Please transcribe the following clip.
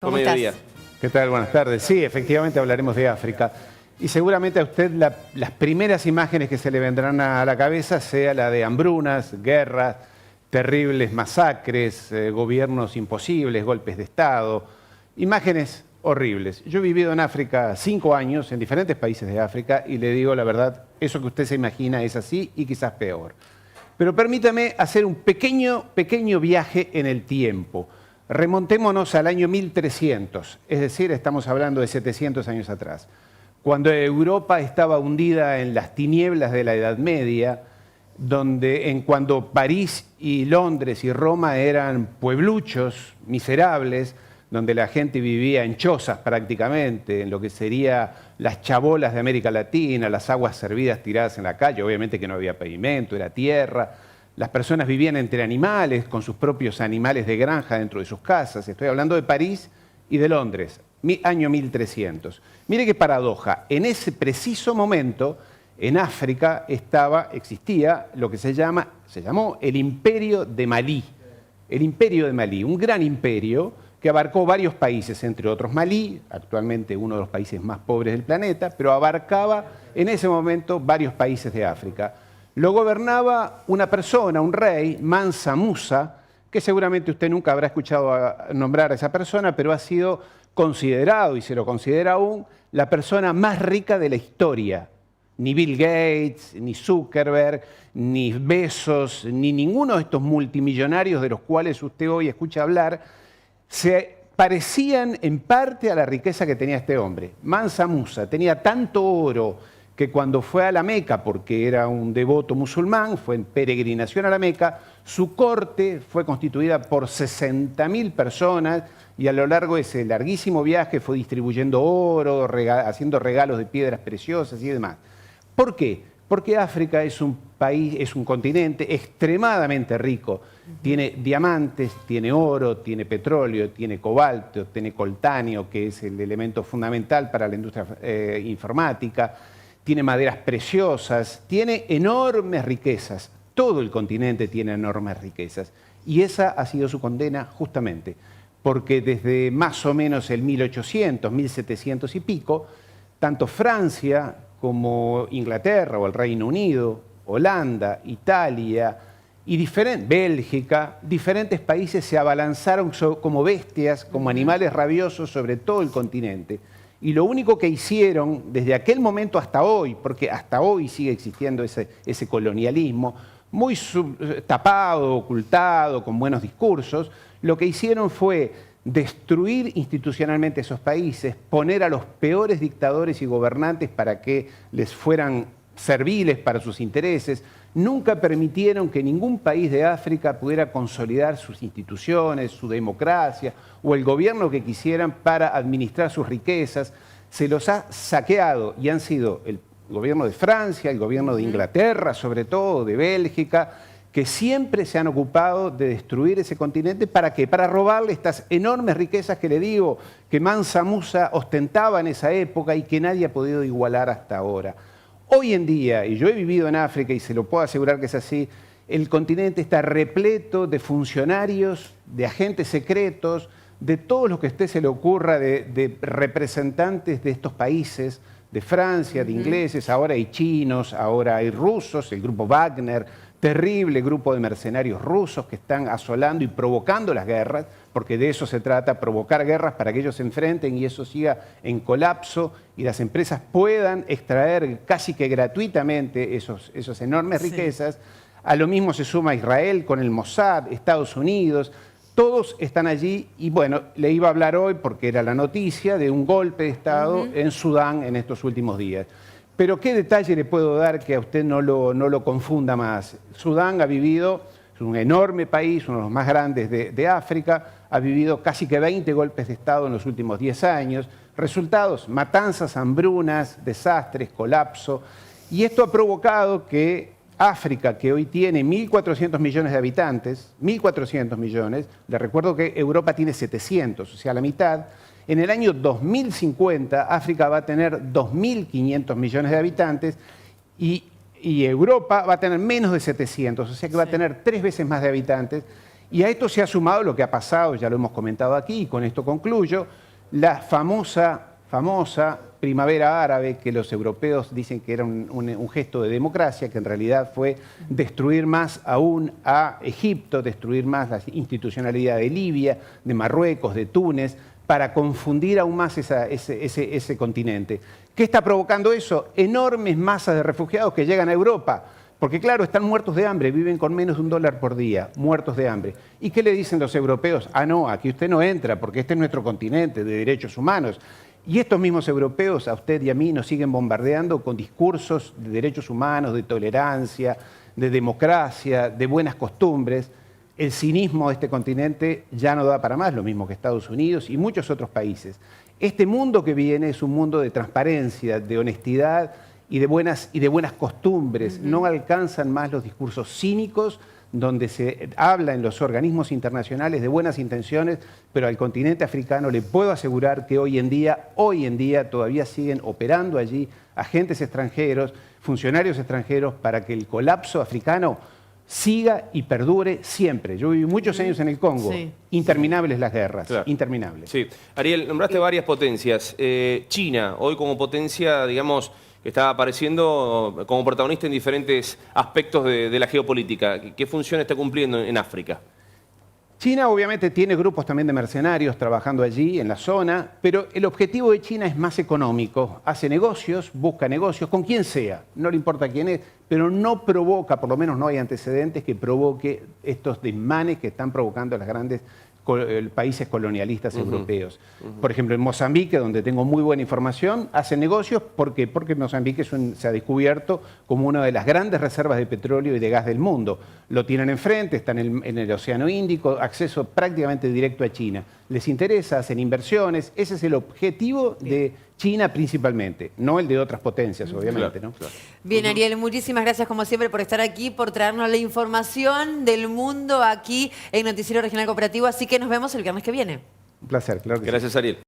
¿Cómo estás? ¿Qué tal? Buenas tardes. Sí, efectivamente hablaremos de África. Y seguramente a usted las primeras imágenes que se le vendrán a la cabeza sea la de hambrunas, guerras, terribles masacres, gobiernos imposibles, golpes de Estado, imágenes horribles. Yo he vivido en África 5 años, en diferentes países de África, y le digo la verdad, eso que usted se imagina es así y quizás peor. Pero permítame hacer un pequeño viaje en el tiempo. Remontémonos al año 1300, es decir, estamos hablando de 700 años atrás, cuando Europa estaba hundida en las tinieblas de la Edad Media, cuando París y Londres y Roma eran puebluchos miserables, donde la gente vivía en chozas prácticamente, en lo que sería las chabolas de América Latina, las aguas servidas tiradas en la calle, obviamente que no había pavimento, era tierra. Las personas vivían entre animales, con sus propios animales de granja dentro de sus casas. Estoy hablando de París y de Londres, año 1300. Mire qué paradoja. En ese preciso momento, en África existía lo que se llamó el Imperio de Malí. El Imperio de Malí, un gran imperio que abarcó varios países, entre otros Malí, actualmente uno de los países más pobres del planeta, pero abarcaba en ese momento varios países de África. Lo gobernaba una persona, un rey, Mansa Musa, que seguramente usted nunca habrá escuchado nombrar a esa persona, pero ha sido considerado, y se lo considera aún, la persona más rica de la historia. Ni Bill Gates, ni Zuckerberg, ni Bezos, ni ninguno de estos multimillonarios de los cuales usted hoy escucha hablar, se parecían en parte a la riqueza que tenía este hombre. Mansa Musa tenía tanto oro que cuando fue a la Meca, porque era un devoto musulmán, fue en peregrinación a la Meca, su corte fue constituida por 60.000 personas y a lo largo de ese larguísimo viaje fue distribuyendo oro, haciendo regalos de piedras preciosas y demás. ¿Por qué? Porque África es un país, es un continente extremadamente rico. Tiene diamantes, tiene oro, tiene petróleo, tiene cobalto, tiene coltanio, que es el elemento fundamental para la industria informática, tiene maderas preciosas, tiene enormes riquezas. Todo el continente tiene enormes riquezas. Y esa ha sido su condena justamente, porque desde más o menos el 1800, 1700 y pico, tanto Francia como Inglaterra o el Reino Unido, Holanda, Italia y Bélgica, diferentes países se abalanzaron como bestias, como animales rabiosos sobre todo el continente. Y lo único que hicieron desde aquel momento hasta hoy, porque hasta hoy sigue existiendo ese colonialismo, muy tapado, ocultado, con buenos discursos, lo que hicieron fue destruir institucionalmente esos países, poner a los peores dictadores y gobernantes para que les fueran serviles para sus intereses. Nunca permitieron que ningún país de África pudiera consolidar sus instituciones, su democracia o el gobierno que quisieran para administrar sus riquezas. Se los ha saqueado y han sido el gobierno de Francia, el gobierno de Inglaterra, sobre todo de Bélgica, que siempre se han ocupado de destruir ese continente. ¿Para qué? Para robarle estas enormes riquezas que le digo, que Mansa Musa ostentaba en esa época y que nadie ha podido igualar hasta ahora. Hoy en día, y yo he vivido en África y se lo puedo asegurar que es así, el continente está repleto de funcionarios, de agentes secretos, de todo lo que a usted se le ocurra, de representantes de estos países, de Francia, de ingleses, ahora hay chinos, ahora hay rusos, el grupo Wagner, terrible grupo de mercenarios rusos que están asolando y provocando las guerras, porque de eso se trata, provocar guerras para que ellos se enfrenten y eso siga en colapso y las empresas puedan extraer casi que gratuitamente esas enormes riquezas. A lo mismo se suma Israel con el Mossad, Estados Unidos, todos están allí y bueno, le iba a hablar hoy porque era la noticia de un golpe de Estado en Sudán en estos últimos días. Pero ¿qué detalle le puedo dar que a usted no lo confunda más? Sudán ha vivido, es un enorme país, uno de los más grandes de África, ha vivido casi que 20 golpes de Estado en los últimos 10 años. Resultados, matanzas, hambrunas, desastres, colapso. Y esto ha provocado que África, que hoy tiene 1.400 millones de habitantes, 1.400 millones, le recuerdo que Europa tiene 700, o sea, la mitad. En el año 2050, África va a tener 2.500 millones de habitantes y Europa va a tener menos de 700, o sea que va a tener 3 veces más de habitantes. Y a esto se ha sumado lo que ha pasado, ya lo hemos comentado aquí, y con esto concluyo, la famosa primavera árabe, que los europeos dicen que era un gesto de democracia, que en realidad fue destruir más aún a Egipto, destruir más la institucionalidad de Libia, de Marruecos, de Túnez, para confundir aún más ese continente. ¿Qué está provocando eso? Enormes masas de refugiados que llegan a Europa. Porque claro, están muertos de hambre, viven con menos de $1 por día, muertos de hambre. ¿Y qué le dicen los europeos? Ah, no, aquí usted no entra porque este es nuestro continente de derechos humanos. Y estos mismos europeos, a usted y a mí, nos siguen bombardeando con discursos de derechos humanos, de tolerancia, de democracia, de buenas costumbres. El cinismo de este continente ya no da para más, lo mismo que Estados Unidos y muchos otros países. Este mundo que viene es un mundo de transparencia, de honestidad y de buenas costumbres. No alcanzan más los discursos cínicos donde se habla en los organismos internacionales de buenas intenciones, pero al continente africano le puedo asegurar que hoy en día todavía siguen operando allí agentes extranjeros, funcionarios extranjeros, para que el colapso africano siga y perdure siempre. Yo viví muchos años en el Congo, interminables las guerras, claro, interminables. Sí. Ariel, nombraste varias potencias. China, hoy como potencia, digamos, que está apareciendo como protagonista en diferentes aspectos de la geopolítica. ¿Qué función está cumpliendo en África? China obviamente tiene grupos también de mercenarios trabajando allí en la zona, pero el objetivo de China es más económico. Hace negocios, busca negocios con quien sea, no le importa quién es, pero no provoca, por lo menos no hay antecedentes que provoque estos desmanes que están provocando las grandes países colonialistas europeos. Por ejemplo, en Mozambique, donde tengo muy buena información, hacen negocios porque Mozambique se ha descubierto como una de las grandes reservas de petróleo y de gas del mundo. Lo tienen enfrente, están en el Océano Índico, acceso prácticamente directo a China. Les interesa, hacen inversiones, ese es el objetivo de China principalmente, no el de otras potencias, obviamente. Claro, ¿no? claro. Bien, Ariel, muchísimas gracias como siempre por estar aquí, por traernos la información del mundo aquí en Noticiero Regional Cooperativo, así que nos vemos el viernes que viene. Un placer, claro que sí. Gracias, Ariel.